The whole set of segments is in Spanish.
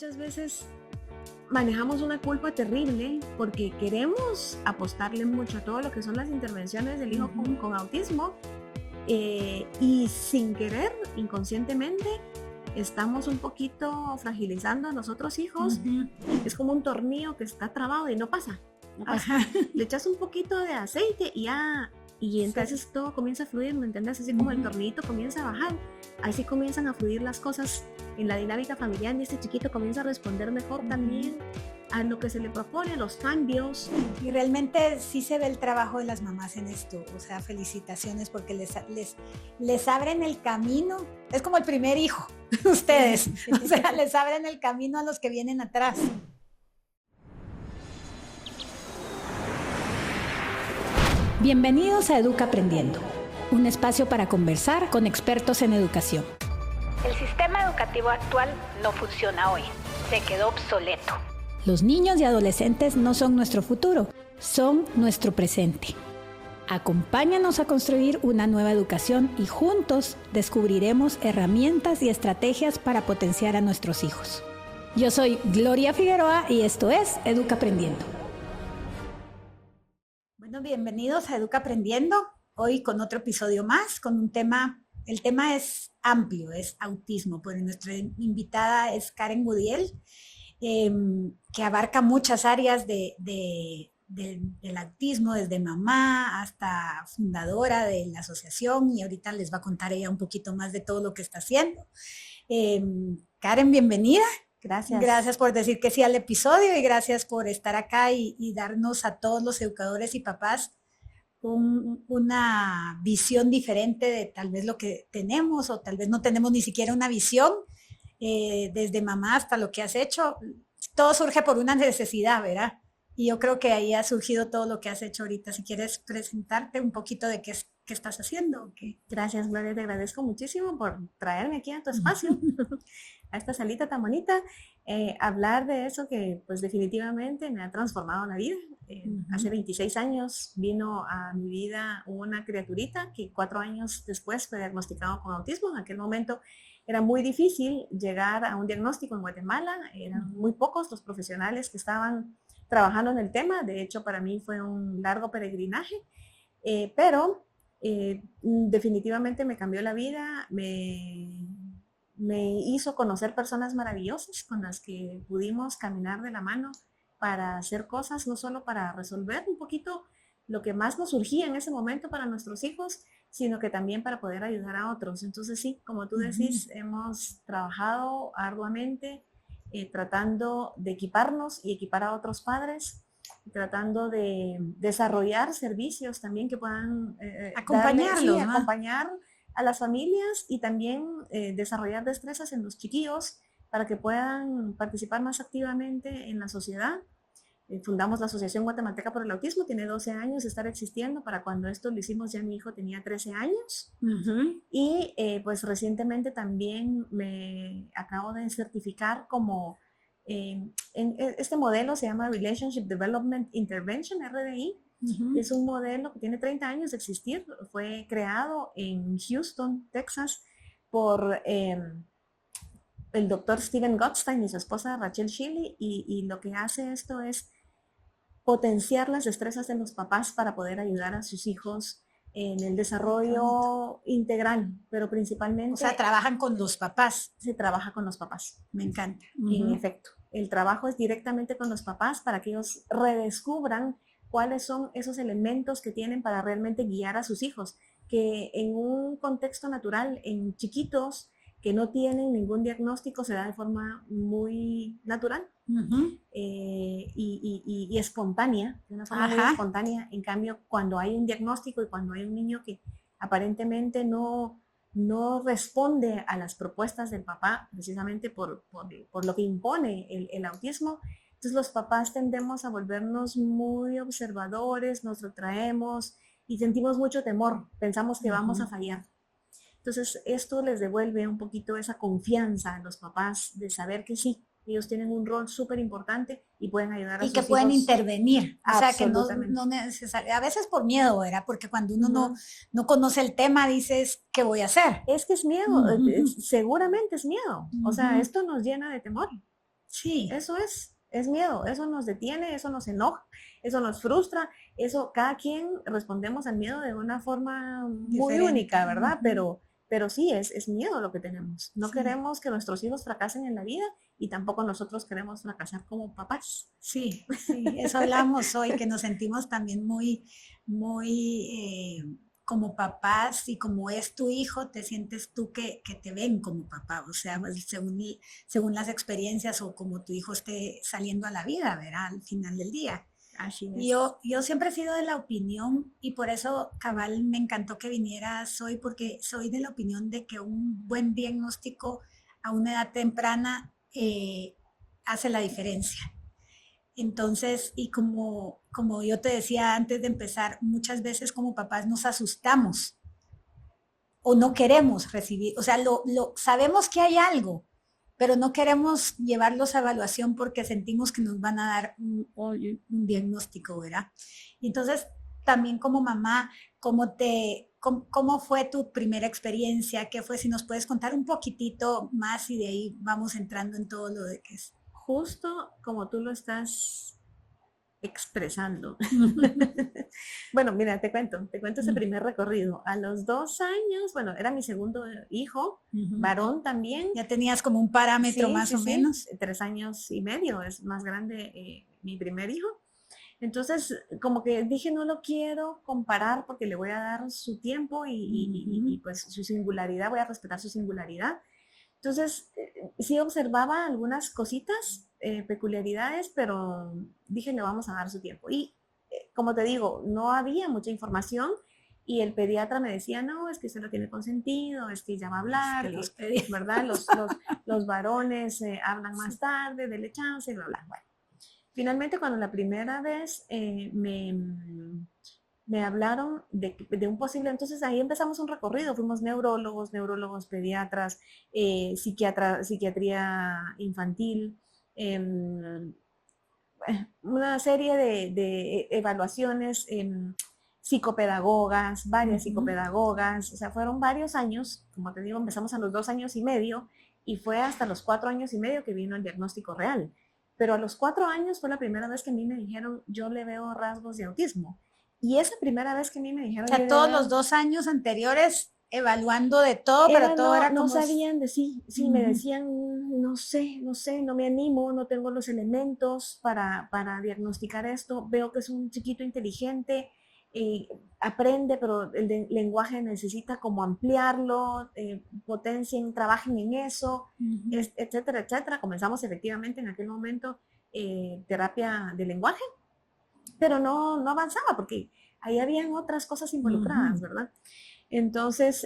muchas veces manejamos una culpa terrible porque queremos apostarle mucho a todo lo que son las intervenciones del hijo con autismo y sin querer, inconscientemente, estamos un poquito fragilizando a los otros hijos. Es como un tornillo que está trabado y no pasa. Le echas un poquito de aceite y entonces todo comienza a fluir, ¿me entiendes? Así como el tornillito comienza a bajar, así comienzan a fluir las cosas en la dinámica familiar y este chiquito comienza a responder mejor también a lo que se le propone, a los cambios. Y realmente sí se ve el trabajo de las mamás en esto, o sea, felicitaciones porque les abren el camino, es como el primer hijo, ustedes, o sea, les abren el camino a los que vienen atrás. Bienvenidos a Educa Aprendiendo, un espacio para conversar con expertos en educación. El sistema educativo actual no funciona hoy, se quedó obsoleto. Los niños y adolescentes no son nuestro futuro, son nuestro presente. Acompáñanos a construir una nueva educación y juntos descubriremos herramientas y estrategias para potenciar a nuestros hijos. Yo soy Gloria Figueroa y esto es Educa Aprendiendo. Bueno, bienvenidos a Educa Aprendiendo, hoy con otro episodio más, con un tema, el tema es amplio, es autismo, pues nuestra invitada es Karen Gudiel, que abarca muchas áreas del autismo, desde mamá hasta fundadora de la asociación, y ahorita les va a contar ella un poquito más de todo lo que está haciendo. Karen, bienvenida. Gracias. Gracias por decir que sí al episodio y gracias por estar acá y darnos a todos los educadores y papás una visión diferente de tal vez lo que tenemos o tal vez no tenemos ni siquiera una visión, desde mamá hasta lo que has hecho. Todo surge por una necesidad, ¿verdad? Y yo creo que ahí ha surgido todo lo que has hecho ahorita. Si quieres presentarte un poquito de qué estás haciendo. ¿Okay? Gracias, Gloria, te agradezco muchísimo por traerme aquí a tu espacio. A esta salita tan bonita, hablar de eso que pues definitivamente me ha transformado la vida. Hace 26 años vino a mi vida una criaturita que 4 años después fue diagnosticado con autismo. En aquel momento era muy difícil llegar a un diagnóstico en Guatemala, eran muy pocos los profesionales que estaban trabajando en el tema. De hecho, para mí fue un largo peregrinaje, pero definitivamente me cambió la vida, me hizo conocer personas maravillosas con las que pudimos caminar de la mano para hacer cosas, no solo para resolver un poquito lo que más nos surgía en ese momento para nuestros hijos, sino que también para poder ayudar a otros. Entonces sí, como tú decís, hemos trabajado arduamente tratando de equiparnos y equipar a otros padres, tratando de desarrollar servicios también que puedan acompañarlos, ¿no? Acompañar a las familias y también desarrollar destrezas en los chiquillos para que puedan participar más activamente en la sociedad. Fundamos la Asociación Guatemalteca por el Autismo, tiene 12 años de estar existiendo. Para cuando esto lo hicimos ya mi hijo tenía 13 años. Y pues recientemente también me acabo de certificar como este modelo se llama Relationship Development Intervention, RDI. Es un modelo que tiene 30 años de existir, fue creado en Houston, Texas, por el doctor Steven Gottstein y su esposa Rachel Shilley, y lo que hace esto es potenciar las destrezas de los papás para poder ayudar a sus hijos en el desarrollo integral, pero principalmente... O sea, trabajan con los papás. Se trabaja con los papás. Me encanta. En efecto, el trabajo es directamente con los papás para que ellos redescubran cuáles son esos elementos que tienen para realmente guiar a sus hijos, que en un contexto natural, en chiquitos que no tienen ningún diagnóstico, se da de forma muy natural y espontánea, de una forma muy espontánea. En cambio, cuando hay un diagnóstico y cuando hay un niño que aparentemente no responde a las propuestas del papá, precisamente por lo que impone el autismo, entonces los papás tendemos a volvernos muy observadores, nos retraemos y sentimos mucho temor, pensamos que vamos a fallar. Entonces esto les devuelve un poquito esa confianza a los papás de saber que sí, ellos tienen un rol súper importante y pueden ayudar a sus hijos. Y que pueden intervenir, o sea que no necesariamente, a veces por miedo, ¿verdad? Porque cuando uno no conoce el tema dices, ¿qué voy a hacer? Es que es miedo, seguramente es miedo, o sea, esto nos llena de temor. Sí. Eso es miedo, eso nos detiene, eso nos enoja, eso nos frustra, eso cada quien respondemos al miedo de una forma muy Diferente. única, ¿verdad? Ujú. Pero sí, es miedo lo que tenemos. No Sí. queremos que nuestros hijos fracasen en la vida y tampoco nosotros queremos fracasar como papás. Sí, sí, eso hablamos hoy, que nos sentimos también como papás y como es tu hijo, te sientes tú que te ven como papá, o sea, pues, según las experiencias o como tu hijo esté saliendo a la vida, ¿verdad? Al final del día. Así Y es. yo siempre he sido de la opinión y por eso, cabal, me encantó que vinieras hoy, porque soy de la opinión de que un buen diagnóstico a una edad temprana hace la diferencia. Entonces, y como yo te decía antes de empezar, muchas veces como papás nos asustamos o no queremos recibir, o sea, sabemos que hay algo, pero no queremos llevarlos a evaluación porque sentimos que nos van a dar un diagnóstico, ¿verdad? Y entonces, también como mamá, ¿cómo fue tu primera experiencia? ¿Qué fue? Si nos puedes contar un poquitito más y de ahí vamos entrando en todo lo de que es. Justo como tú lo estás expresando. Bueno, mira, te cuento ese primer recorrido. A los 2 años, bueno, era mi segundo hijo, varón también. Ya tenías como un parámetro Sí, más sí, o sí, menos. 3 años y medio, es más grande mi primer hijo. Entonces, como que dije, no lo quiero comparar porque le voy a dar su tiempo y pues su singularidad, voy a respetar su singularidad. Entonces, sí observaba algunas cositas, peculiaridades, pero dije, le vamos a dar su tiempo. Y como te digo, no había mucha información y el pediatra me decía, no, es que usted lo tiene consentido, es que ya va a hablar, Es que ¿verdad? Los varones hablan más tarde, dele chance, bla, bla. Bueno, finalmente cuando la primera vez me hablaron de un posible, entonces ahí empezamos un recorrido, fuimos neurólogos, pediatras, psiquiatría infantil, una serie de evaluaciones, psicopedagogas, varias psicopedagogas, o sea, fueron varios años, como te digo, empezamos a los 2 años y medio y fue hasta los 4 años y medio que vino el diagnóstico real. Pero a los 4 años fue la primera vez que a mí me dijeron, yo le veo rasgos de autismo. Y esa primera vez que a mí me dijeron... O sea, todos los 2 años anteriores evaluando de todo, pero todo era como... No sabían de sí, me decían, no sé, no me animo, no tengo los elementos para diagnosticar esto, veo que es un chiquito inteligente, aprende, pero el lenguaje necesita como ampliarlo, potencien, trabajen en eso, etcétera, etcétera. Comenzamos efectivamente en aquel momento terapia de lenguaje, pero no avanzaba porque ahí habían otras cosas involucradas, ¿verdad? Entonces,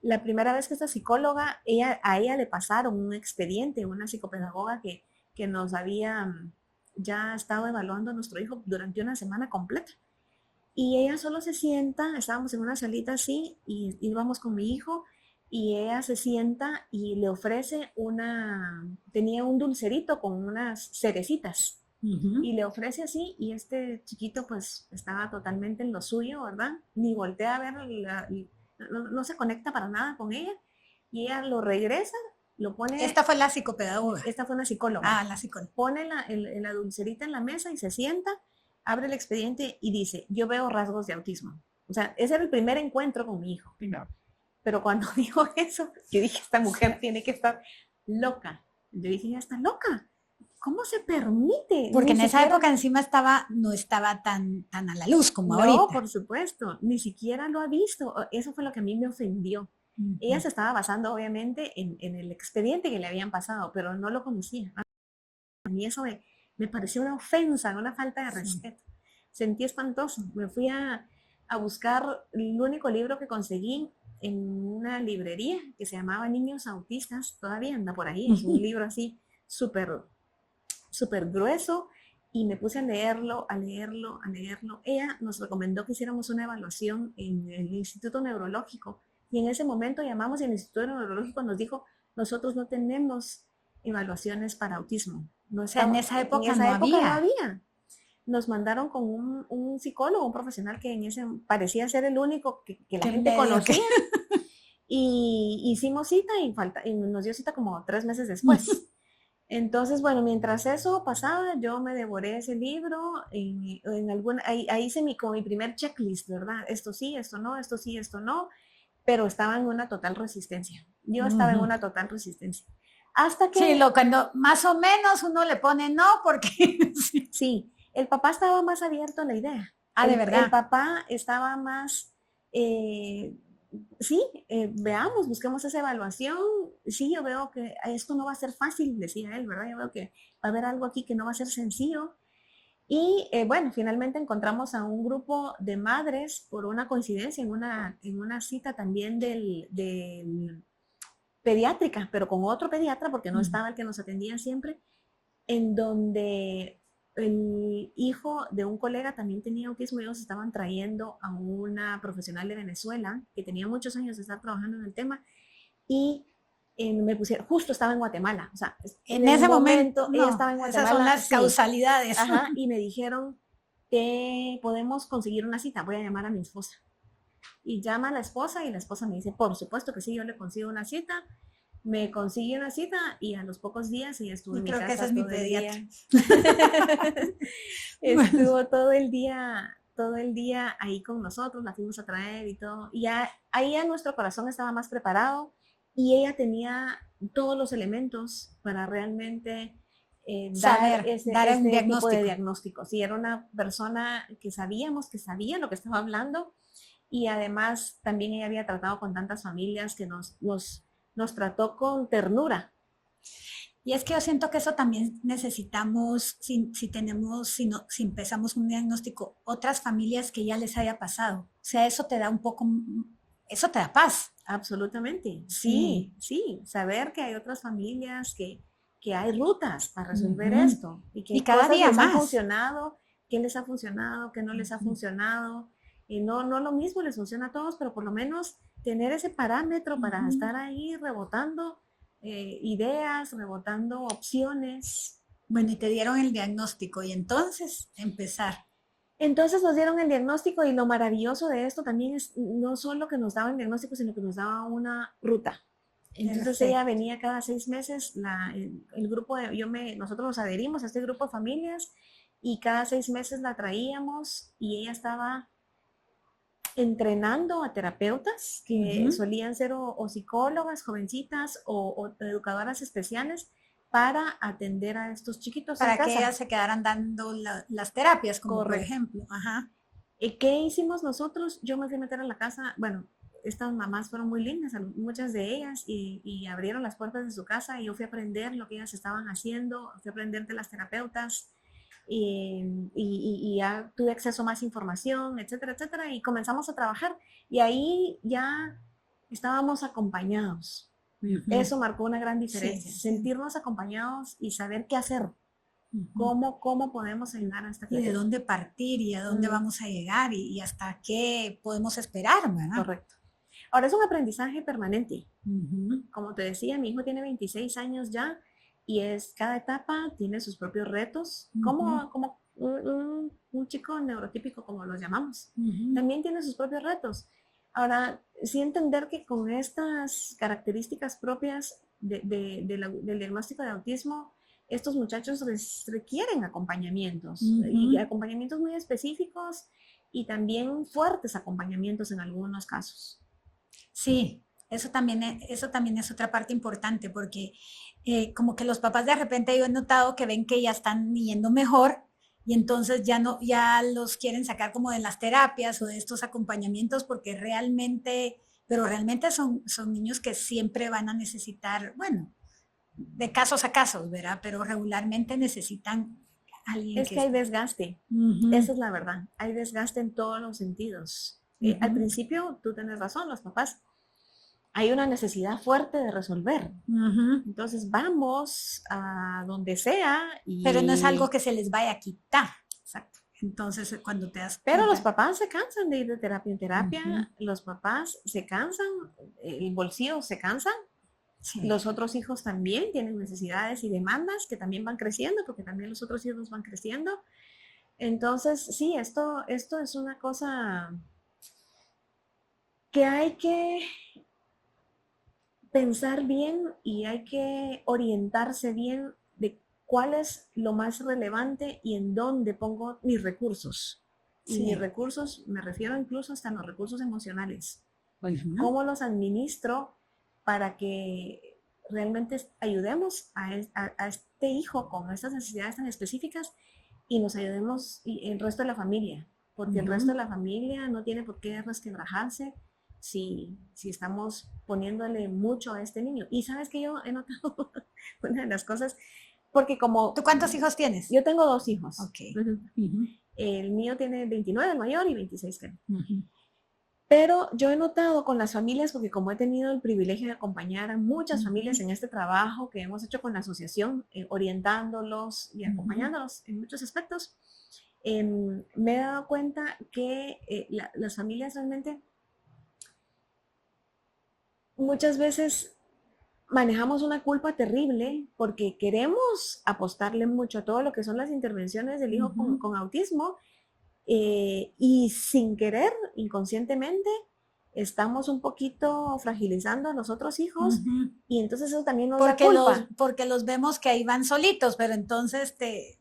la primera vez que esta psicóloga, a ella le pasaron un expediente, una psicopedagoga que nos había ya estado evaluando a nuestro hijo durante una semana completa. Y ella solo se sienta, estábamos en una salita así, y íbamos con mi hijo, y ella se sienta y le ofrece tenía un dulcerito con unas cerecitas. Y le ofrece así, y este chiquito pues estaba totalmente en lo suyo, ¿verdad? Ni voltea a ver, no se conecta para nada con ella, y ella lo regresa, lo pone... Esta fue la psicopedagoga. Esta fue una psicóloga. Ah, la psicóloga. Pone la dulcerita en la mesa y se sienta, abre el expediente y dice, yo veo rasgos de autismo. O sea, ese era el primer encuentro con mi hijo. Pero cuando dijo eso, yo dije, esta mujer tiene que estar loca. Yo dije, ya está loca. ¿Cómo se permite? Porque en esa época encima no estaba tan a la luz como ahorita. No, por supuesto, ni siquiera lo ha visto. Eso fue lo que a mí me ofendió. Ella se estaba basando obviamente en el expediente que le habían pasado, pero no lo conocía. A mí eso me pareció una ofensa, una falta de respeto. Sentí espantoso. Me fui a buscar el único libro que conseguí en una librería que se llamaba Niños Autistas, todavía anda por ahí, es un libro así súper grueso, y me puse a leerlo. Ella nos recomendó que hiciéramos una evaluación en el Instituto Neurológico, y en ese momento llamamos y el Instituto Neurológico nos dijo, nosotros no tenemos evaluaciones para autismo. O sea, en esa época no había. Nos mandaron con un psicólogo, un profesional que parecía ser el único que la gente conocía. Y hicimos cita y nos dio cita como 3 meses después. Entonces, bueno, mientras eso pasaba, yo me devoré ese libro, ahí hice como mi primer checklist, ¿verdad? Esto sí, esto no, esto sí, esto no, pero estaba en una total resistencia. Yo estaba en una total resistencia. Hasta que... Sí, cuando más o menos uno le pone no, porque... Sí, el papá estaba más abierto a la idea. De verdad. El papá estaba más... sí, veamos, busquemos esa evaluación. Sí, yo veo que esto no va a ser fácil, decía él, ¿verdad? Yo veo que va a haber algo aquí que no va a ser sencillo. Y bueno, finalmente encontramos a un grupo de madres por una coincidencia en una cita también del pediátrica, pero con otro pediatra, porque no estaba el que nos atendía siempre, en donde el hijo de un colega también tenía autismo y ellos estaban trayendo a una profesional de Venezuela que tenía muchos años de estar trabajando en el tema y me pusieron, justo estaba en Guatemala, o sea, en ese momento ella estaba en Guatemala. Esas son las causalidades. Ajá, y me dijeron que podemos conseguir una cita, voy a llamar a mi esposa. Y llama a la esposa y la esposa me dice, por supuesto que sí, yo le consigo una cita. Me consigue una cita y a los pocos días ella estuvo en mi casa. Creo que ese es mi pediatra. Estuvo todo el día ahí con nosotros, la fuimos a traer y todo. Y ya, ahí ya nuestro corazón estaba más preparado y ella tenía todos los elementos para realmente dar ese tipo de diagnóstico. Sí, era una persona que sabíamos que sabía lo que estaba hablando y además también ella había tratado con tantas familias que nos trató con ternura. Y es que yo siento que eso también necesitamos, si empezamos un diagnóstico, otras familias que ya les haya pasado. O sea, eso te da eso te da paz. Absolutamente, sí, saber que hay otras familias, que hay rutas para resolver esto. Y que cada día les más. Han funcionado, qué les ha funcionado, qué no les ha funcionado. Y no lo mismo les funciona a todos, pero por lo menos tener ese parámetro para estar ahí rebotando ideas, rebotando opciones. Bueno, y te dieron el diagnóstico y entonces empezar. Entonces nos dieron el diagnóstico y lo maravilloso de esto también es no solo que nos daban el diagnóstico, sino que nos daba una ruta. Entonces ella venía cada 6 meses, el grupo nosotros nos adherimos a este grupo de familias y cada 6 meses la traíamos y ella estaba entrenando a terapeutas que solían ser o psicólogas jovencitas o educadoras especiales para atender a estos chiquitos para que ellas se quedaran dando las terapias, como por ejemplo. Ajá. ¿Qué hicimos nosotros? Yo me fui a meter a la casa, bueno, estas mamás fueron muy lindas, muchas de ellas, y abrieron las puertas de su casa y yo fui a aprender lo que ellas estaban haciendo, fui a aprender de las terapeutas, y ya tuve acceso a más información, etcétera, etcétera, y comenzamos a trabajar y ahí ya estábamos acompañados. Eso marcó una gran diferencia, sentirnos acompañados y saber qué hacer, cómo podemos ayudar a esta criatura. Y de dónde partir y a dónde vamos a llegar y hasta qué podemos esperar, ¿verdad? Correcto. Ahora es un aprendizaje permanente. Como te decía, mi hijo tiene 26 años ya, y cada etapa tiene sus propios retos, como un chico neurotípico, como los llamamos, también tiene sus propios retos. Ahora, sí entender que con estas características propias del diagnóstico de autismo, estos muchachos requieren acompañamientos, y acompañamientos muy específicos y también fuertes acompañamientos en algunos casos. Sí, eso también es otra parte importante, porque como que los papás de repente yo he notado que ven que ya están yendo mejor y entonces ya los quieren sacar como de las terapias o de estos acompañamientos porque realmente son niños que siempre van a necesitar, bueno, de casos a casos, ¿verdad? Pero regularmente necesitan a alguien. Es que hay desgaste, esa es la verdad, hay desgaste en todos los sentidos. Al principio, tú tienes razón, los papás, hay una necesidad fuerte de resolver. Entonces vamos a donde sea. Pero no es algo que se les vaya a quitar. Exacto. Entonces cuando te das Pero los papás se cansan de ir de terapia en terapia. Los papás se cansan, el bolsillo se cansa. Sí. Los otros hijos también tienen necesidades y demandas que también van creciendo, porque también los otros hijos van creciendo. Entonces, sí, esto es una cosa que hay que pensar bien y hay que orientarse bien de cuál es lo más relevante y en dónde pongo mis recursos. Y Sí. mis recursos, me refiero incluso hasta los recursos emocionales. Ujú. ¿Cómo los administro para que realmente ayudemos a este hijo con estas necesidades tan específicas y nos ayudemos y el resto de la familia? Porque el Ujú. resto de la familia no tiene por qué resquebrajarse si estamos poniéndole mucho a este niño. Y sabes que yo he notado una de las cosas, porque como ¿Tú cuántos hijos tienes? yo tengo 2 hijos. Ok. Ujú. Ujú. El mío tiene 29, el mayor, y 26, creo. Ujú. Pero yo he notado con las familias, porque como he tenido el privilegio de acompañar a muchas familias en este trabajo que hemos hecho con la asociación, orientándolos y acompañándolos en muchos aspectos, me he dado cuenta que las familias realmente muchas veces manejamos una culpa terrible porque queremos apostarle mucho a todo lo que son las intervenciones del hijo con autismo, y sin querer, inconscientemente, estamos un poquito fragilizando a los otros hijos, Ujú. y entonces eso también nos da culpa. Porque los vemos que ahí van solitos, pero entonces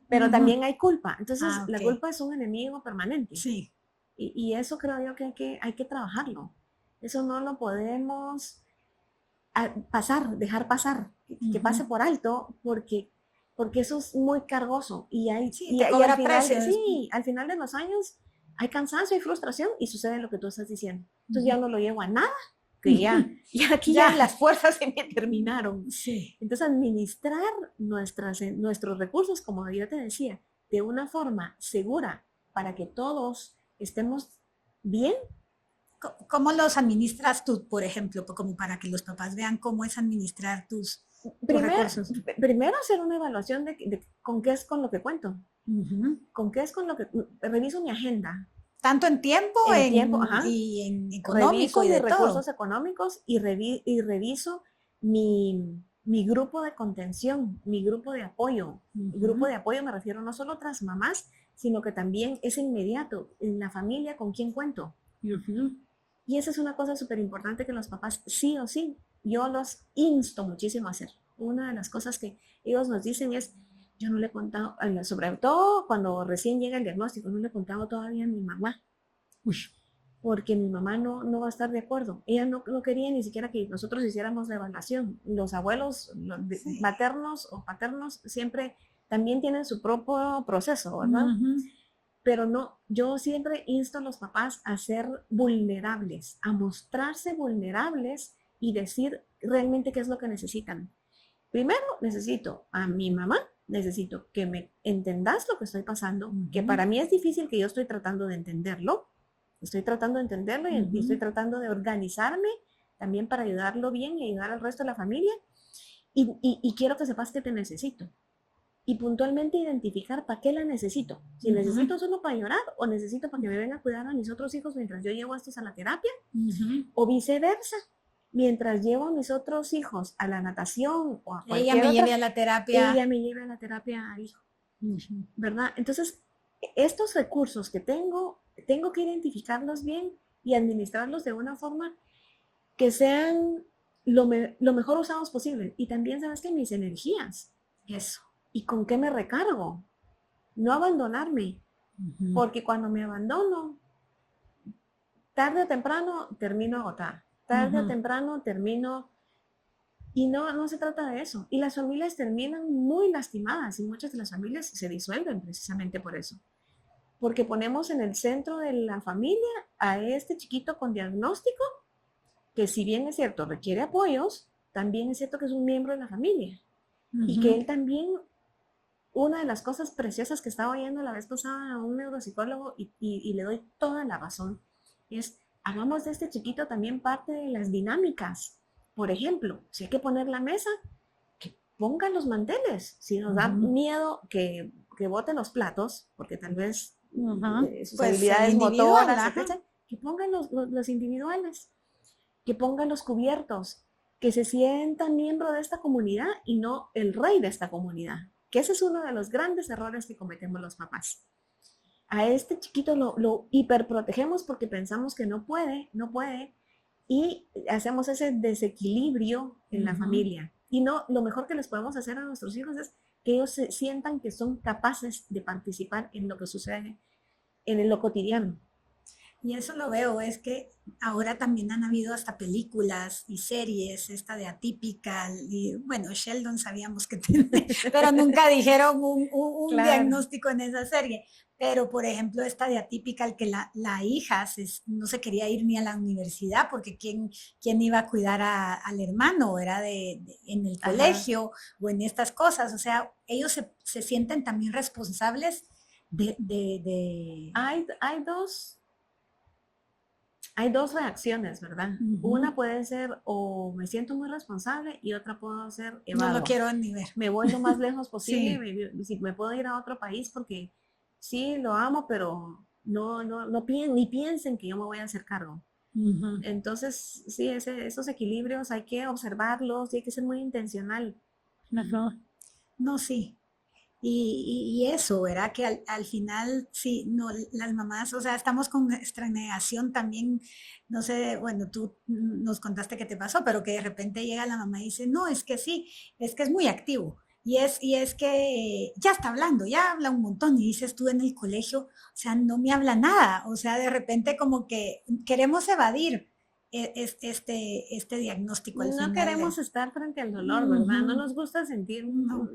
Pero Ujú. también hay culpa. Entonces Ah, la ok. culpa es un enemigo permanente. Sí. Y eso creo yo que hay que trabajarlo. Eso no lo podemos dejar pasar, que pase por alto, porque eso es muy cargoso. Y, Sí, te cobra al final, precio. sí, al final de los años hay cansancio, hay frustración y sucede lo que tú estás diciendo. Entonces ya no lo llevo a nada, que ya aquí ya las fuerzas se me terminaron. Sí. Entonces administrar nuestros recursos, como yo te decía, de una forma segura para que todos estemos bien. ¿Cómo los administras tú, por ejemplo, como para que los papás vean cómo es administrar tus recursos? Primero hacer una evaluación de con qué es con lo que cuento. Ujú. ¿Con qué es con lo que reviso mi agenda? Tanto en tiempo, tiempo, ajá. Y en económico Reviso y de mis todo. recursos económicos y reviso mi grupo de contención, mi grupo de apoyo. Ujú. Grupo de apoyo me refiero no solo a otras mamás, sino que también es inmediato, en la familia con quien cuento. Ujú. Y esa es una cosa súper importante que los papás sí o sí, yo los insto muchísimo a hacer. Una de las cosas que ellos nos dicen es, yo no le he contado, sobre todo cuando recién llega el diagnóstico, no le he contado todavía a mi mamá. Uy. Porque mi mamá no va a estar de acuerdo. Ella no quería ni siquiera que nosotros hiciéramos la evaluación. Los abuelos Sí. maternos o paternos siempre también tienen su propio proceso, ¿verdad? Ujú. Pero no, yo siempre insto a los papás a ser vulnerables, a mostrarse vulnerables y decir realmente qué es lo que necesitan. Primero, necesito a mi mamá, necesito que me entendas lo que estoy pasando, que para mí es difícil, que yo estoy tratando de entenderlo. Estoy tratando de entenderlo y estoy tratando de organizarme también para ayudarlo bien y ayudar al resto de la familia. Y quiero que sepas que te necesito. Y puntualmente identificar para qué la necesito. Si necesito solo para llorar o necesito para que me venga a cuidar a mis otros hijos mientras yo llevo a estos a la terapia, o viceversa. Mientras llevo a mis otros hijos a la natación o a cualquier Ella me otra, lleve a la terapia. ella me lleve a la terapia al hijo. ¿Verdad? Entonces, estos recursos que tengo que identificarlos bien y administrarlos de una forma que sean lo mejor usados posible. Y también, ¿sabes qué? Mis energías. Eso. ¿Y con qué me recargo? No abandonarme. Porque cuando me abandono, tarde o temprano termino agotada. Tarde o temprano termino. Y no se trata de eso. Y las familias terminan muy lastimadas y muchas de las familias se disuelven precisamente por eso. Porque ponemos en el centro de la familia a este chiquito con diagnóstico, que si bien es cierto, requiere apoyos, también es cierto que es un miembro de la familia. Y que él también, una de las cosas preciosas que estaba oyendo la vez pasada a un neuropsicólogo, y le doy toda la razón, es, hagamos de este chiquito también parte de las dinámicas. Por ejemplo, si hay que poner la mesa, que pongan los manteles. Si nos da miedo que boten los platos, porque tal vez sus pues habilidades motoras, etc., que pongan los individuales, que pongan los cubiertos, que se sientan miembro de esta comunidad y no el rey de esta comunidad. Que ese es uno de los grandes errores que cometemos los papás. A este chiquito lo hiperprotegemos porque pensamos que no puede, y hacemos ese desequilibrio en la familia. Y no, lo mejor que les podemos hacer a nuestros hijos es que ellos se sientan que son capaces de participar en lo que sucede en lo cotidiano. Y eso lo veo, es que ahora también han habido hasta películas y series, esta de Atypical, y bueno, Sheldon sabíamos que tiene, pero nunca dijeron un Claro. diagnóstico en esa serie. Pero, por ejemplo, esta de Atypical, que la hija no se quería ir ni a la universidad porque ¿quién iba a cuidar al hermano? Era en el Ajá. colegio o en estas cosas. O sea, ellos se sienten también responsables de... Hay dos reacciones, ¿verdad? Ujú. Una puede ser o me siento muy responsable y otra puedo ser evado. No lo quiero ni ver. Me voy lo más lejos posible, Sí. si me puedo ir a otro país porque sí lo amo, pero ni piensen que yo me voy a hacer cargo. Ujú. Entonces, sí, esos equilibrios hay que observarlos y hay que ser muy intencional. No, sí. Y eso, ¿verdad? Que al final, sí, no, las mamás, o sea, estamos con nuestra negación también, no sé, bueno, tú nos contaste qué te pasó, pero que de repente llega la mamá y dice, no, es que sí, es que es muy activo. Y es que ya está hablando, ya habla un montón. Y dices tú en el colegio, o sea, no me habla nada. O sea, de repente como que queremos evadir este diagnóstico al No final. queremos estar frente al dolor, ¿verdad? No Ujú. nos gusta sentir No.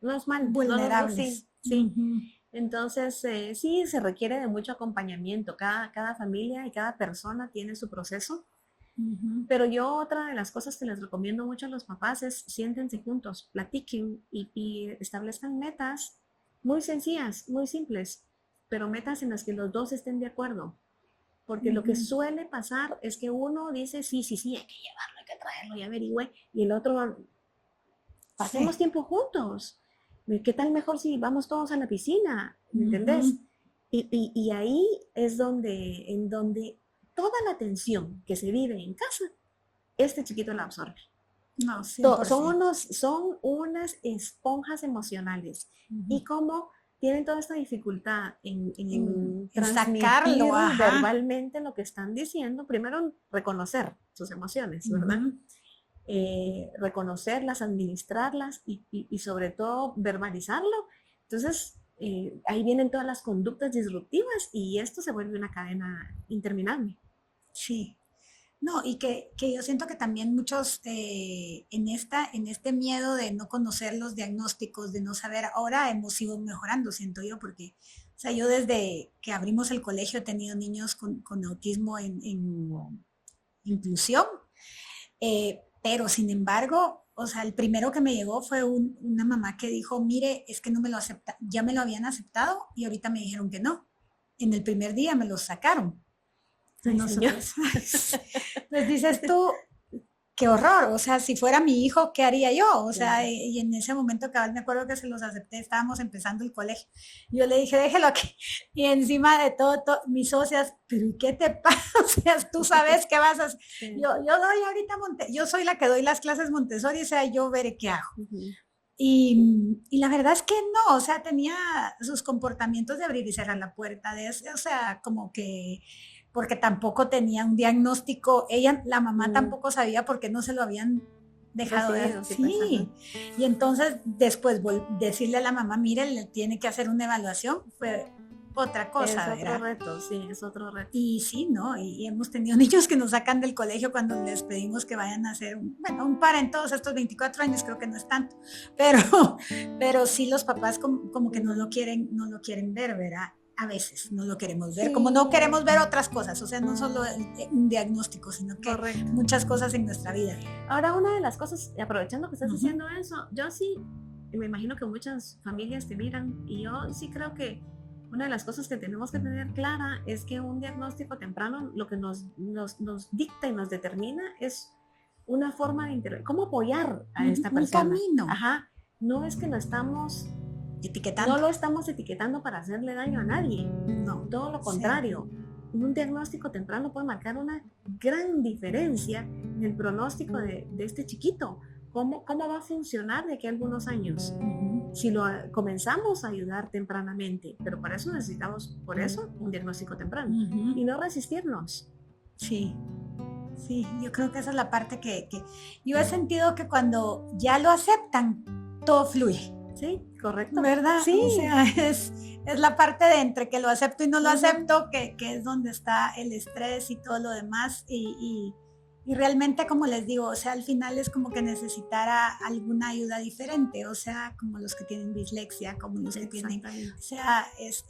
los mal, Vulnerables. sí. Ujú. Entonces, sí, se requiere de mucho acompañamiento. Cada familia y cada persona tiene su proceso. Ujú. Pero yo otra de las cosas que les recomiendo mucho a los papás es siéntense juntos, platiquen y establezcan metas muy sencillas, muy simples, pero metas en las que los dos estén de acuerdo. Porque lo que Ujú. suele pasar es que uno dice, sí, hay que llevarlo, hay que traerlo, y averigüe, y el otro, pasemos Sí. tiempo juntos. ¿Qué tal mejor si vamos todos a la piscina? ¿Me entendés? Ujú. Y ahí es en donde toda la tensión que se vive en casa, este chiquito la absorbe. No, 100%. Son unas esponjas emocionales. Ujú. Y como tienen toda esta dificultad en transmitir sacarlo, ajá. verbalmente lo que están diciendo, primero reconocer sus emociones, ¿verdad? Ujú. Reconocerlas, administrarlas y sobre todo verbalizarlo. Entonces, ahí vienen todas las conductas disruptivas y esto se vuelve una cadena interminable. Sí. No, y que yo siento que también muchos en este miedo de no conocer los diagnósticos, de no saber, ahora hemos ido mejorando, siento yo, porque, o sea, yo desde que abrimos el colegio he tenido niños con autismo en inclusión, pero sin embargo, o sea, el primero que me llegó fue una mamá que dijo, mire, es que no me lo acepta, ya me lo habían aceptado y ahorita me dijeron que no. En el primer día me lo sacaron. Ay, Nosotros, pues dices tú, qué horror, o sea, si fuera mi hijo, ¿qué haría yo? O sea, Claro. y en ese momento cabal me acuerdo que se los acepté, estábamos empezando el colegio. Yo le dije, déjelo aquí. Y encima de todo, mis socias, pero ¿y qué te pasa? O sea, tú sabes qué vas a hacer. Sí. Yo doy ahorita yo soy la que doy las clases Montessori, o sea, yo veré qué hago. Uh-huh. Y la verdad es que no, o sea, tenía sus comportamientos de abrir y cerrar la puerta, o sea, como que porque tampoco tenía un diagnóstico, la mamá tampoco sabía por qué no se lo habían dejado de hacer. Sí, y entonces después decirle a la mamá, mire, le tiene que hacer una evaluación, fue otra cosa, es otro reto, sí, es otro reto. Y sí, ¿no? Y hemos tenido niños que nos sacan del colegio cuando les pedimos que vayan a hacer un par en todos estos 24 años, creo que no es tanto, pero sí los papás como que no lo quieren ver, ¿verdad? A veces no lo queremos ver, como no queremos ver otras cosas, o sea, no solo un diagnóstico, sino que muchas cosas en nuestra vida. Ahora, una de las cosas, aprovechando que estás diciendo eso, yo sí, me imagino que muchas familias te miran, y yo sí creo que una de las cosas que tenemos que tener clara es que un diagnóstico temprano lo que nos dicta y nos determina es una forma de intervenir, cómo apoyar a esta persona. Un camino. Ajá, no es que lo estamos etiquetando. No lo estamos etiquetando para hacerle daño a nadie, no, todo lo contrario. Sí. Un diagnóstico temprano puede marcar una gran diferencia en el pronóstico de este chiquito. ¿Cómo va a funcionar de aquí a algunos años? Si lo comenzamos a ayudar tempranamente, pero para eso necesitamos, un diagnóstico temprano y no resistirnos. Sí, yo creo que esa es la parte que yo he sentido que cuando ya lo aceptan, todo fluye. Sí, correcto. ¿Verdad? Sí. O sea, es la parte de entre que lo acepto y no lo acepto, que es donde está el estrés y todo lo demás. Y realmente, como les digo, o sea, al final es como que necesitara alguna ayuda diferente, o sea, como los que tienen dislexia, como los que tienen, o sea, es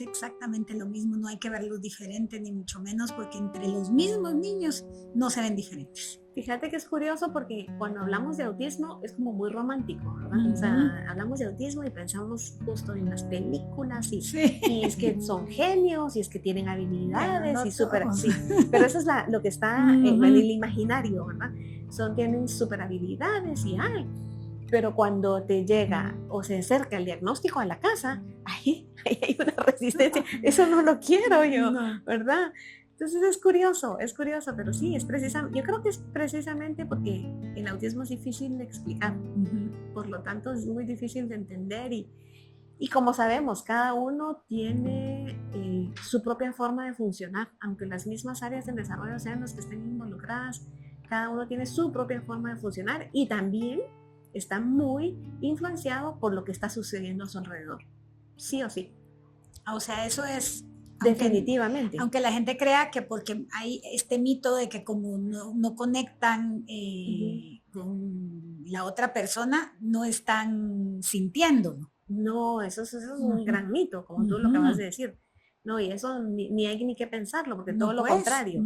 exactamente lo mismo, no hay que verlos diferentes, ni mucho menos, porque entre los mismos niños no se ven diferentes. Fíjate que es curioso porque cuando hablamos de autismo es como muy romántico, ¿verdad? O sea, hablamos de autismo y pensamos justo en las películas y es que son genios y es que tienen habilidades, bueno, no y súper así. Pero eso es lo que está en el imaginario, ¿verdad? Tienen súper habilidades y pero cuando te llega o se acerca el diagnóstico a la casa, ahí hay una resistencia. Eso no lo quiero yo, ¿verdad? Entonces es curioso, pero sí, yo creo que es precisamente porque el autismo es difícil de explicar, por lo tanto es muy difícil de entender y como sabemos, cada uno tiene su propia forma de funcionar, aunque las mismas áreas del desarrollo sean las que estén involucradas, cada uno tiene su propia forma de funcionar y también está muy influenciado por lo que está sucediendo a su alrededor, sí o sí. O sea, eso es... Definitivamente. Aunque la gente crea que porque hay este mito de que como no conectan con la otra persona, no están sintiendo. No, eso es un gran mito, como tú lo acabas de decir. No, y eso ni hay ni que pensarlo, porque todo lo contrario.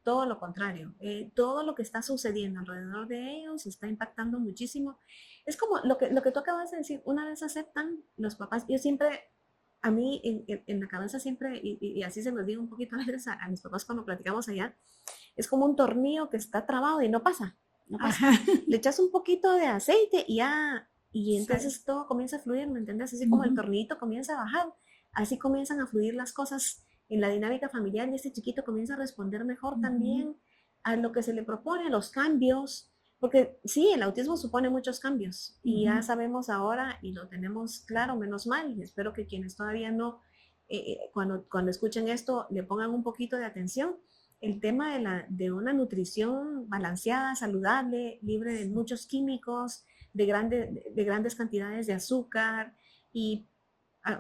Todo lo contrario. Todo lo que está sucediendo alrededor de ellos está impactando muchísimo. Es como lo que tú acabas de decir, una vez aceptan los papás, yo siempre... A mí en la cabeza siempre, y así se los digo un poquito a veces a mis papás cuando platicamos allá, es como un tornillo que está trabado y no pasa. Le echas un poquito de aceite y entonces todo comienza a fluir, ¿me entiendes? Así como el tornillito comienza a bajar, así comienzan a fluir las cosas en la dinámica familiar y este chiquito comienza a responder mejor también a lo que se le propone, a los cambios. Porque sí, el autismo supone muchos cambios y ya sabemos ahora y lo tenemos claro, menos mal, y espero que quienes todavía no, cuando escuchen esto, le pongan un poquito de atención. El tema de una nutrición balanceada, saludable, libre de muchos químicos, de grandes cantidades de azúcar y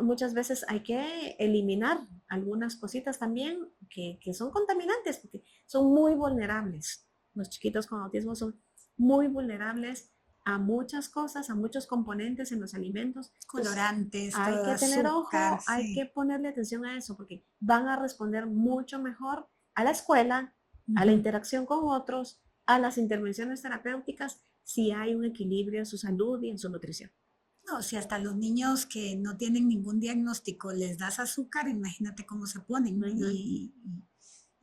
muchas veces hay que eliminar algunas cositas también que son contaminantes porque son muy vulnerables. Los chiquitos con autismo son muy vulnerables a muchas cosas, a muchos componentes en los alimentos. Colorantes, hay que tener azúcar, ojo, hay que ponerle atención a eso, porque van a responder mucho mejor a la escuela, a la interacción con otros, a las intervenciones terapéuticas, si hay un equilibrio en su salud y en su nutrición. No, si hasta los niños que no tienen ningún diagnóstico les das azúcar, imagínate cómo se ponen, y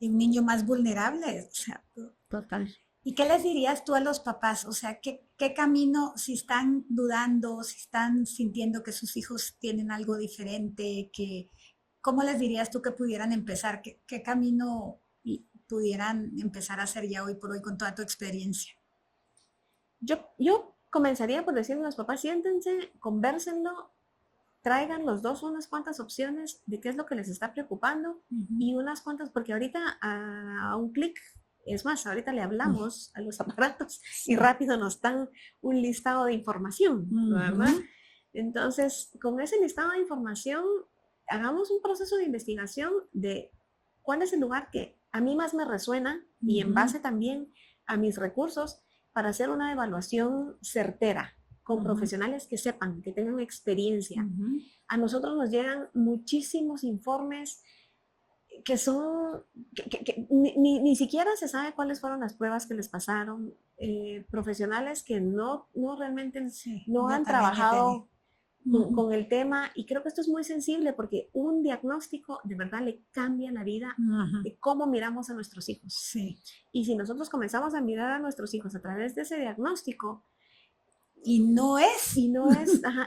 un niño más vulnerable, o sea, total. ¿Y qué les dirías tú a los papás? O sea, ¿qué camino, si están dudando, si están sintiendo que sus hijos tienen algo diferente, cómo les dirías tú que pudieran empezar? ¿Qué camino pudieran empezar a hacer ya hoy por hoy con toda tu experiencia? Yo comenzaría por decirle a los papás, siéntense, convérsenlo, traigan los dos unas cuantas opciones de qué es lo que les está preocupando y unas cuantas, porque ahorita a un clic, es más, ahorita le hablamos a los aparatos y rápido nos dan un listado de información, ¿verdad? Entonces, con ese listado de información, hagamos un proceso de investigación de cuál es el lugar que a mí más me resuena y en base también a mis recursos para hacer una evaluación certera con profesionales que sepan, que tengan experiencia. A nosotros nos llegan muchísimos informes que son, que ni siquiera se sabe cuáles fueron las pruebas que les pasaron, profesionales que no realmente no han trabajado con el tema, y creo que esto es muy sensible porque un diagnóstico de verdad le cambia la vida de cómo miramos a nuestros hijos. Y si nosotros comenzamos a mirar a nuestros hijos a través de ese diagnóstico, y no es,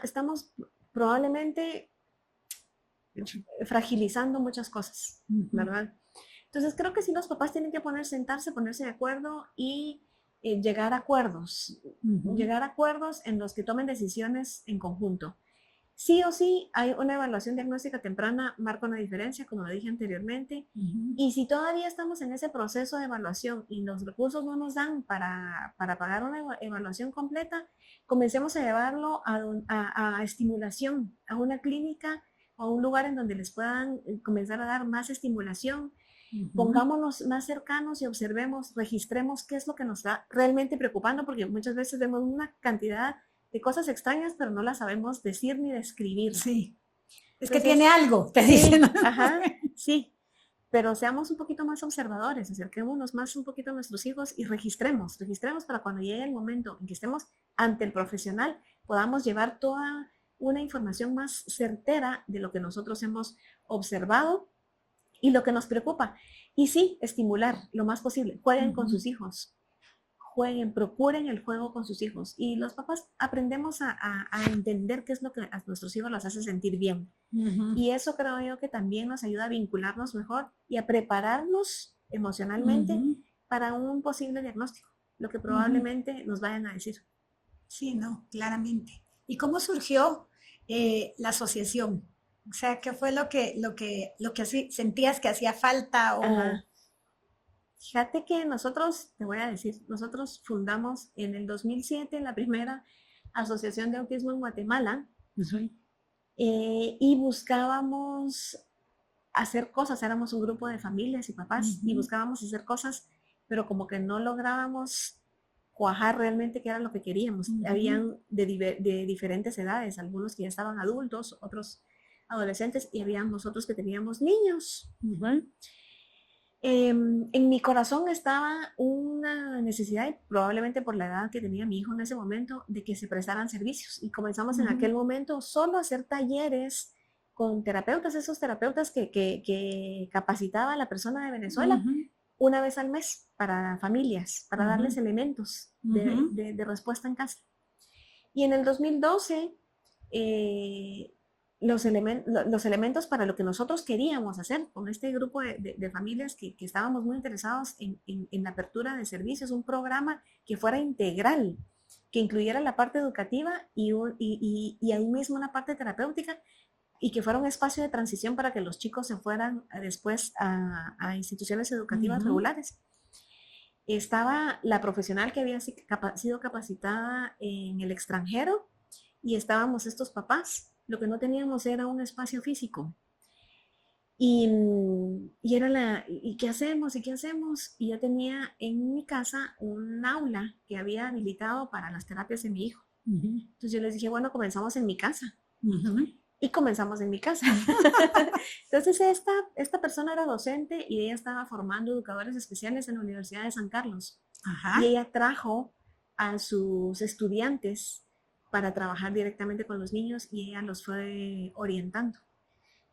estamos probablemente fragilizando muchas cosas, ¿verdad? Entonces creo que sí, los papás tienen que sentarse, ponerse de acuerdo y llegar a acuerdos, llegar a acuerdos en los que tomen decisiones en conjunto. Sí o sí, hay una evaluación diagnóstica temprana, marca una diferencia, como lo dije anteriormente. Y si todavía estamos en ese proceso de evaluación y los recursos no nos dan para pagar una evaluación completa, comencemos a llevarlo a estimulación, a una clínica o a un lugar en donde les puedan comenzar a dar más estimulación. Pongámonos más cercanos y observemos, registremos qué es lo que nos está realmente preocupando, porque muchas veces vemos una cantidad de cosas extrañas, pero no las sabemos decir ni describir. Sí. Es Entonces, que tiene algo, te sí, dicen. ajá, sí, pero seamos un poquito más observadores, acerquémonos más un poquito a nuestros hijos y registremos para cuando llegue el momento en que estemos ante el profesional, podamos llevar toda una información más certera de lo que nosotros hemos observado y lo que nos preocupa. Y sí, estimular lo más posible. Jueguen con sus hijos. Jueguen, procuren el juego con sus hijos. Y los papás aprendemos a entender qué es lo que a nuestros hijos los hace sentir bien. Y eso creo yo que también nos ayuda a vincularnos mejor y a prepararnos emocionalmente para un posible diagnóstico, lo que probablemente nos vayan a decir. Sí, no, claramente. ¿Y cómo surgió la asociación? O sea, ¿qué fue lo que así sentías que hacía falta? Fíjate que nosotros, te voy a decir, nosotros fundamos en el 2007 la primera asociación de autismo en Guatemala y buscábamos hacer cosas, éramos un grupo de familias y papás y buscábamos hacer cosas, pero como que no lográbamos cuajar realmente qué era lo que queríamos. Habían de diferentes edades, algunos que ya estaban adultos, otros adolescentes y había nosotros que teníamos niños. En mi corazón estaba una necesidad, probablemente por la edad que tenía mi hijo en ese momento, de que se prestaran servicios. Y comenzamos en aquel momento solo a hacer talleres con terapeutas, esos terapeutas que capacitaba a la persona de Venezuela una vez al mes para familias, para darles elementos de respuesta en casa. Y en el 2012, los elementos para lo que nosotros queríamos hacer con este grupo de familias que estábamos muy interesados en la apertura de servicios, un programa que fuera integral, que incluyera la parte educativa y ahí mismo una parte terapéutica y que fuera un espacio de transición para que los chicos se fueran después a instituciones educativas regulares. Estaba la profesional que había sido capacitada en el extranjero y estábamos estos papás. Lo que no teníamos era un espacio físico. Y era ¿y qué hacemos? ¿Y qué hacemos? Y yo tenía en mi casa un aula que había habilitado para las terapias de mi hijo. Entonces yo les dije, bueno, comenzamos en mi casa. Y comenzamos en mi casa. Entonces esta persona era docente y ella estaba formando educadores especiales en la Universidad de San Carlos. Y ella trajo a sus estudiantes para trabajar directamente con los niños y ella los fue orientando.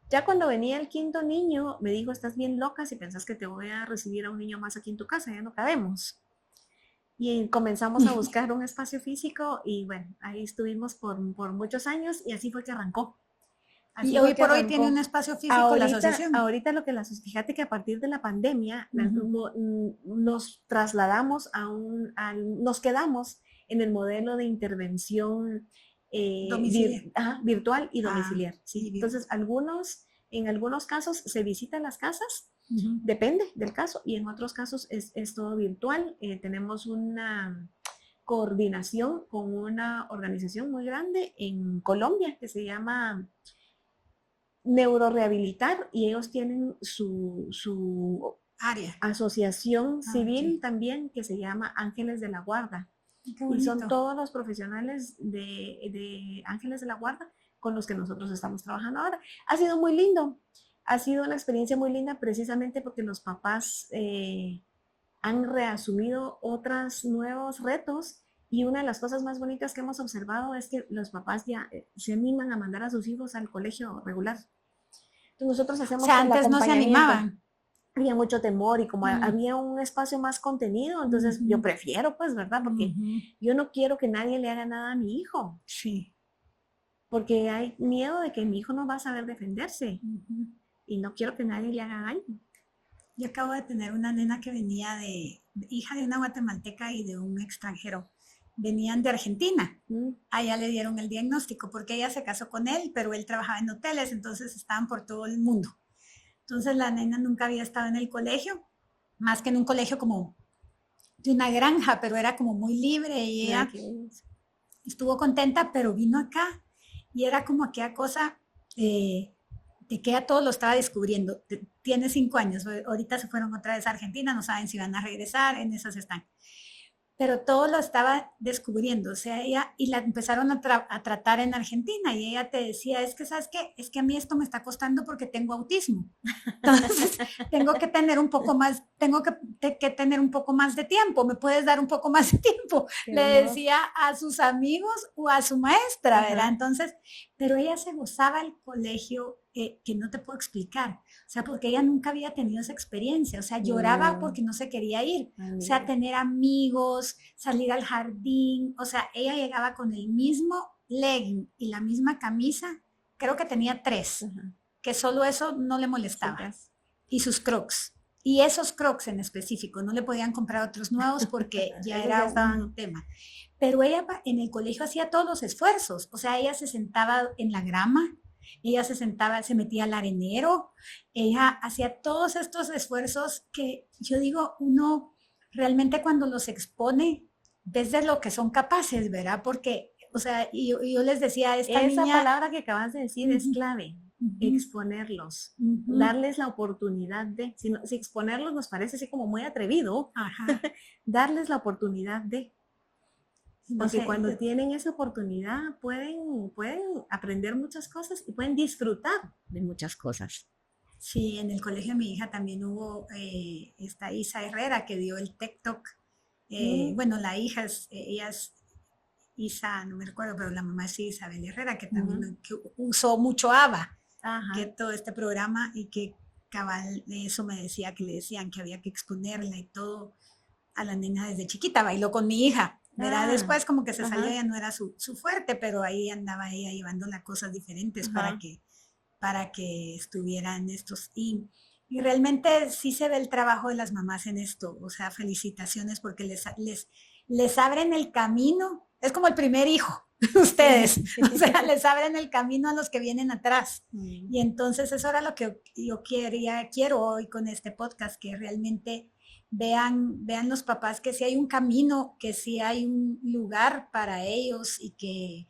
Ya cuando venía el quinto niño, me dijo, estás bien loca si pensás que te voy a recibir a un niño más aquí en tu casa, ya no cabemos. Y comenzamos a buscar un espacio físico y bueno, ahí estuvimos por muchos años y así fue que arrancó. Y hoy por hoy tiene un espacio físico ahorita, la asociación. Ahorita lo que fíjate que a partir de la pandemia nos trasladamos nos quedamos en el modelo de intervención virtual y domiciliar. ¿sí? Entonces, en algunos casos se visitan las casas, depende del caso, y en otros casos es todo virtual. Tenemos una coordinación con una organización muy grande en Colombia que se llama Neurorehabilitar y ellos tienen su área, asociación civil también que se llama Ángeles de la Guarda. Y son todos los profesionales de Ángeles de la Guarda con los que nosotros estamos trabajando ahora. Ha sido muy lindo, ha sido una experiencia muy linda precisamente porque los papás han reasumido otros nuevos retos y una de las cosas más bonitas que hemos observado es que los papás ya se animan a mandar a sus hijos al colegio regular. Entonces nosotros hacemos o sea, antes no se animaban. Había mucho temor y como había un espacio más contenido, entonces yo prefiero, pues, ¿verdad? Porque yo no quiero que nadie le haga nada a mi hijo. Sí. Porque hay miedo de que mi hijo no va a saber defenderse. Y no quiero que nadie le haga daño. Yo acabo de tener una nena que venía hija de una guatemalteca y de un extranjero. venían de Argentina. Mm. A ella le dieron el diagnóstico porque ella se casó con él, pero él trabajaba en hoteles, entonces estaban por todo el mundo. Entonces la nena nunca había estado en el colegio, más que en un colegio como de una granja, pero era como muy libre y ella estuvo contenta, pero vino acá y era como aquella cosa de que ella todo lo estaba descubriendo. Tiene 5 años, ahorita se fueron otra vez a Argentina, no saben si van a regresar, en esas están. Pero todo lo estaba descubriendo, o sea, ella, y la empezaron a tratar en Argentina, y ella te decía, es que, ¿sabes qué? Es que a mí esto me está costando porque tengo autismo. Entonces, tengo que tener un poco más, que tener un poco más de tiempo, ¿me puedes dar un poco más de tiempo? Le decía a sus amigos o a su maestra, ¿verdad? Entonces, pero ella se gozaba el colegio que no te puedo explicar, o sea, porque ella nunca había tenido esa experiencia, o sea, lloraba porque no se quería ir, o sea, tener amigos, salir al jardín, o sea, ella llegaba con el mismo legging y la misma camisa, creo que tenía 3, que solo eso no le molestaba, y sus crocs. Y esos crocs en específico, no le podían comprar otros nuevos porque ya era un tema. Pero ella en el colegio hacía todos los esfuerzos, o sea, ella se sentaba en la grama, ella se sentaba, se metía al arenero, ella hacía todos estos esfuerzos que yo digo, uno realmente cuando los expone, ves de lo que son capaces, ¿verdad? Porque, o sea, yo les decía a esta esa niña, palabra que acabas de decir es clave. Exponerlos, darles la oportunidad de, si exponerlos nos parece así como muy atrevido, darles la oportunidad de, porque cuando tienen esa oportunidad pueden aprender muchas cosas y pueden disfrutar de muchas cosas. Sí, en el colegio de mi hija también hubo esta Isa Herrera que dio el TikTok. Bueno, la hija, ella es Isa, no me recuerdo, pero la mamá es Isabel Herrera, que también que usó mucho ABBA, que todo este programa, y que cabal de eso me decía, que le decían que había que exponerla y todo a la nena desde chiquita. Bailó con mi hija, ¿verdad? Después como que se salió, ya no era su fuerte, pero ahí andaba ella llevándola a cosas diferentes para que estuvieran estos. Y realmente sí se ve el trabajo de las mamás en esto, o sea, felicitaciones porque les abren el camino, es como el primer hijo, ustedes, o sea, les abren el camino a los que vienen atrás. Y entonces eso era lo que yo quiero hoy con este podcast, que realmente vean los papás que sí hay un camino, que sí hay un lugar para ellos, y que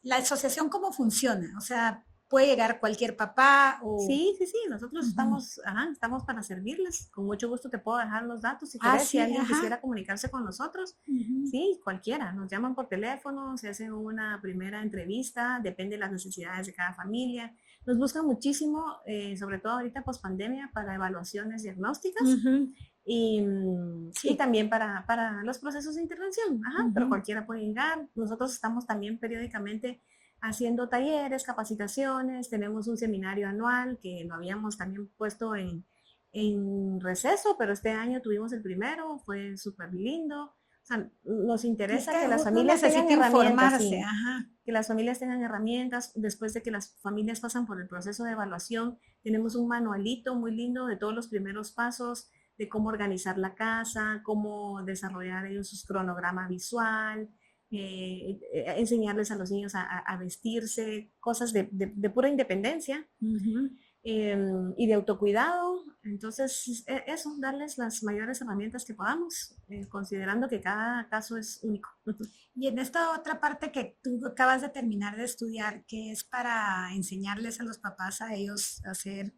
la asociación cómo funciona, o sea, puede llegar cualquier papá o... Sí, nosotros estamos para servirles. Con mucho gusto te puedo dejar los datos si alguien quisiera comunicarse con nosotros. Sí, cualquiera. Nos llaman por teléfono, se hace una primera entrevista, depende de las necesidades de cada familia. Nos buscan muchísimo, sobre todo ahorita post pandemia, para evaluaciones diagnósticas. Y también para los procesos de intervención. Pero cualquiera puede llegar. Nosotros estamos también periódicamente haciendo talleres, capacitaciones, tenemos un seminario anual que lo habíamos también puesto en receso, pero este año tuvimos el primero, fue súper lindo. O sea, nos interesa que las familias tengan herramientas, que las familias tengan herramientas. Después de que las familias pasan por el proceso de evaluación, tenemos un manualito muy lindo de todos los primeros pasos, de cómo organizar la casa, cómo desarrollar ellos su cronograma visual, enseñarles a los niños a vestirse, cosas de pura independencia y de autocuidado. Entonces, eso, darles las mayores herramientas que podamos, considerando que cada caso es único. Y en esta otra parte que tú acabas de terminar de estudiar, que es para enseñarles a los papás a ellos a hacer...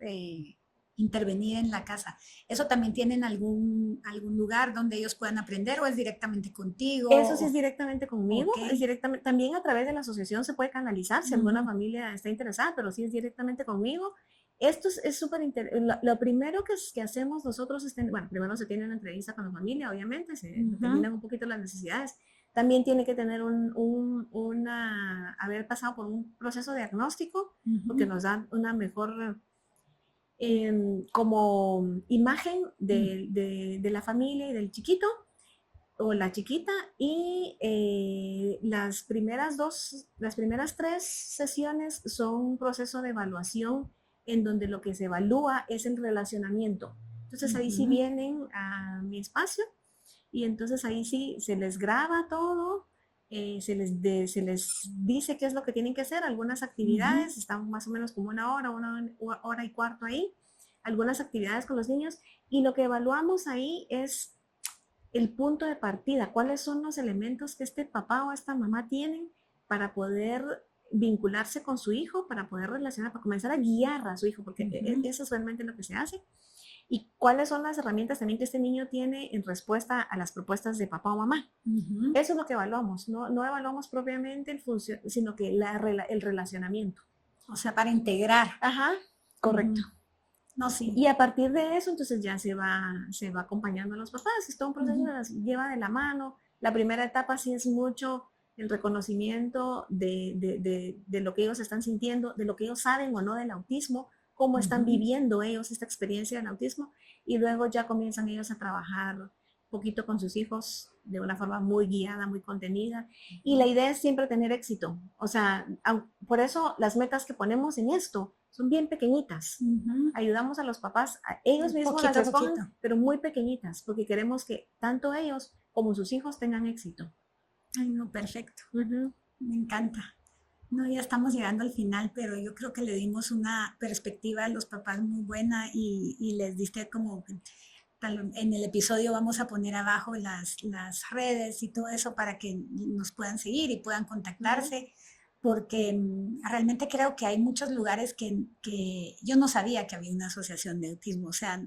intervenir en la casa. ¿Eso también tienen algún lugar donde ellos puedan aprender o es directamente contigo? Eso sí es directamente conmigo, es directamente, también a través de la asociación se puede canalizar si alguna familia está interesada, pero sí es directamente conmigo. Esto es súper interesante. Lo primero que hacemos nosotros es, primero se tiene una entrevista con la familia, obviamente, se determinan un poquito las necesidades. También tiene que tener haber pasado por un proceso diagnóstico, porque nos da una mejor... como imagen de la familia y del chiquito o la chiquita, y las primeras 3 sesiones son un proceso de evaluación en donde lo que se evalúa es el relacionamiento. Entonces ahí sí vienen a mi espacio y entonces ahí sí se les graba todo, se les dice qué es lo que tienen que hacer, algunas actividades, están más o menos como una hora y cuarto ahí, algunas actividades con los niños, y lo que evaluamos ahí es el punto de partida, cuáles son los elementos que este papá o esta mamá tienen para poder vincularse con su hijo, para poder relacionar, para comenzar a guiar a su hijo, porque eso es realmente lo que se hace. Y cuáles son las herramientas también que este niño tiene en respuesta a las propuestas de papá o mamá. Eso es lo que evaluamos, no evaluamos propiamente el sino que el relacionamiento. O sea, para integrar. Ajá, correcto. No, sí. Y a partir de eso, entonces ya se va acompañando a los papás. Es todo un proceso que lleva de la mano. La primera etapa sí es mucho el reconocimiento de lo que ellos están sintiendo, de lo que ellos saben o no del autismo, cómo están viviendo ellos esta experiencia del autismo, y luego ya comienzan ellos a trabajar un poquito con sus hijos de una forma muy guiada, muy contenida, y la idea es siempre tener éxito. O sea, por eso las metas que ponemos en esto son bien pequeñitas. Ayudamos a los papás, a ellos mismos las escogen, pero muy pequeñitas, porque queremos que tanto ellos como sus hijos tengan éxito. Ay, no, perfecto. Me encanta. No, ya estamos llegando al final, pero yo creo que le dimos una perspectiva a los papás muy buena y les diste como, en el episodio vamos a poner abajo las redes y todo eso para que nos puedan seguir y puedan contactarse, porque realmente creo que hay muchos lugares que yo no sabía que había una asociación de autismo, o sea,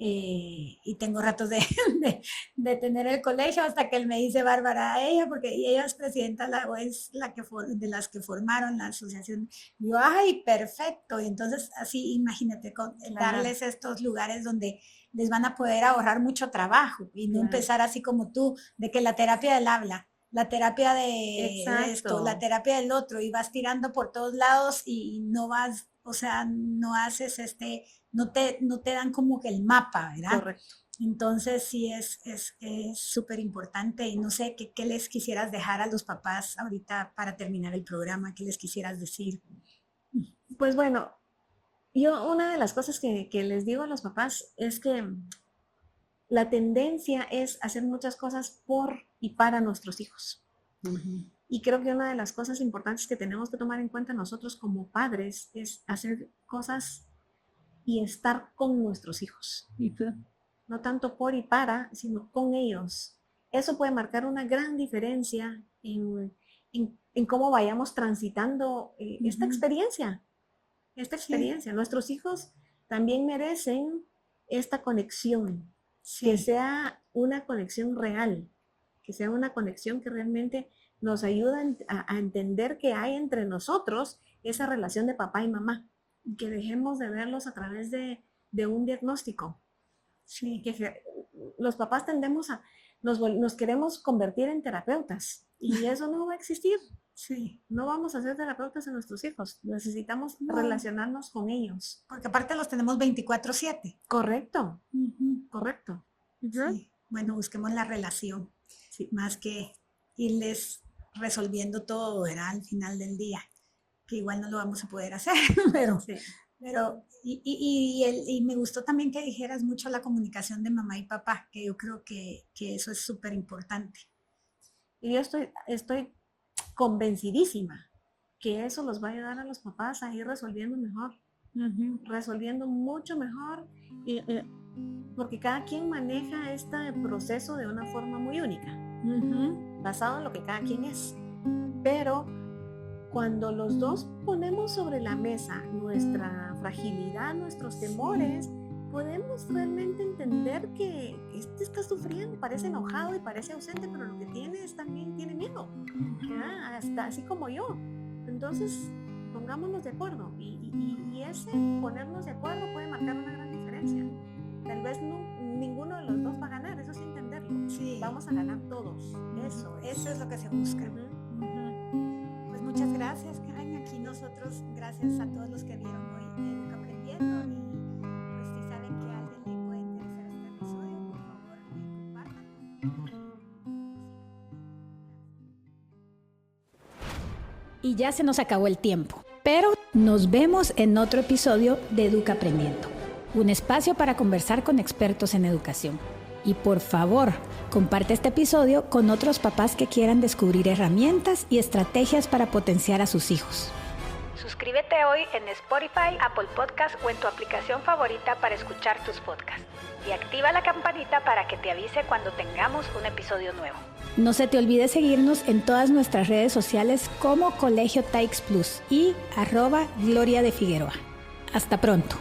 y tengo ratos de tener el colegio hasta que él me dice Bárbara a ella, porque ella es presidenta o es de las que formaron la asociación. Y yo, ay, perfecto. Y entonces así, imagínate, darles estos lugares donde les van a poder ahorrar mucho trabajo y no empezar así como tú, de que la terapia del habla, la terapia de esto, la terapia del otro, y vas tirando por todos lados y no vas, o sea, no haces no te dan como que el mapa, ¿verdad? Correcto. Entonces sí es súper importante, y no sé qué les quisieras dejar a los papás ahorita para terminar el programa, qué les quisieras decir. Pues bueno, yo una de las cosas que les digo a los papás es que la tendencia es hacer muchas cosas por y para nuestros hijos. Y creo que una de las cosas importantes que tenemos que tomar en cuenta nosotros como padres es hacer cosas y estar con nuestros hijos. No tanto por y para, sino con ellos. Eso puede marcar una gran diferencia en cómo vayamos transitando esta experiencia. Nuestros hijos también merecen esta conexión, que sea una conexión real, que sea una conexión que realmente nos ayuda a entender que hay entre nosotros esa relación de papá y mamá, y que dejemos de verlos a través de un diagnóstico. Sí, que los papás tendemos nos queremos convertir en terapeutas, y eso no va a existir. Sí, no vamos a ser terapeutas de nuestros hijos, necesitamos relacionarnos con ellos. Porque aparte los tenemos 24/7. Correcto, correcto. Sí. Bueno, busquemos la relación, más que irles resolviendo todo, ¿verdad? Al final del día, que igual no lo vamos a poder hacer, pero y me gustó también que dijeras mucho la comunicación de mamá y papá, que yo creo que eso es súper importante. Y yo estoy convencidísima que eso los va a ayudar a los papás a ir resolviendo mejor, resolviendo mucho mejor, porque cada quien maneja este proceso de una forma muy única, basado en lo que cada quien es. Pero cuando los dos ponemos sobre la mesa nuestra fragilidad, nuestros temores, podemos realmente entender que este está sufriendo, parece enojado y parece ausente, pero lo que tiene es también tiene miedo, hasta así como yo. Entonces, pongámonos de acuerdo, y ese ponernos de acuerdo puede marcar una gran diferencia. Tal vez ninguno de los dos va a ganar, eso es entenderlo. Sí. Vamos a ganar todos. Eso es lo que se busca. Pues muchas gracias, Karen. Aquí nosotros, gracias a todos los que vieron hoy Educa Aprendiendo, y pues si saben que a alguien le puede interesar este episodio, por favor, compartan. Y ya se nos acabó el tiempo, pero nos vemos en otro episodio de Educa Aprendiendo, un espacio para conversar con expertos en educación. Y por favor, comparte este episodio con otros papás que quieran descubrir herramientas y estrategias para potenciar a sus hijos. Suscríbete hoy en Spotify, Apple Podcast o en tu aplicación favorita para escuchar tus podcasts. Y activa la campanita para que te avise cuando tengamos un episodio nuevo. No se te olvide seguirnos en todas nuestras redes sociales como Colegio Taix Plus y @Gloria de Figueroa. Hasta pronto.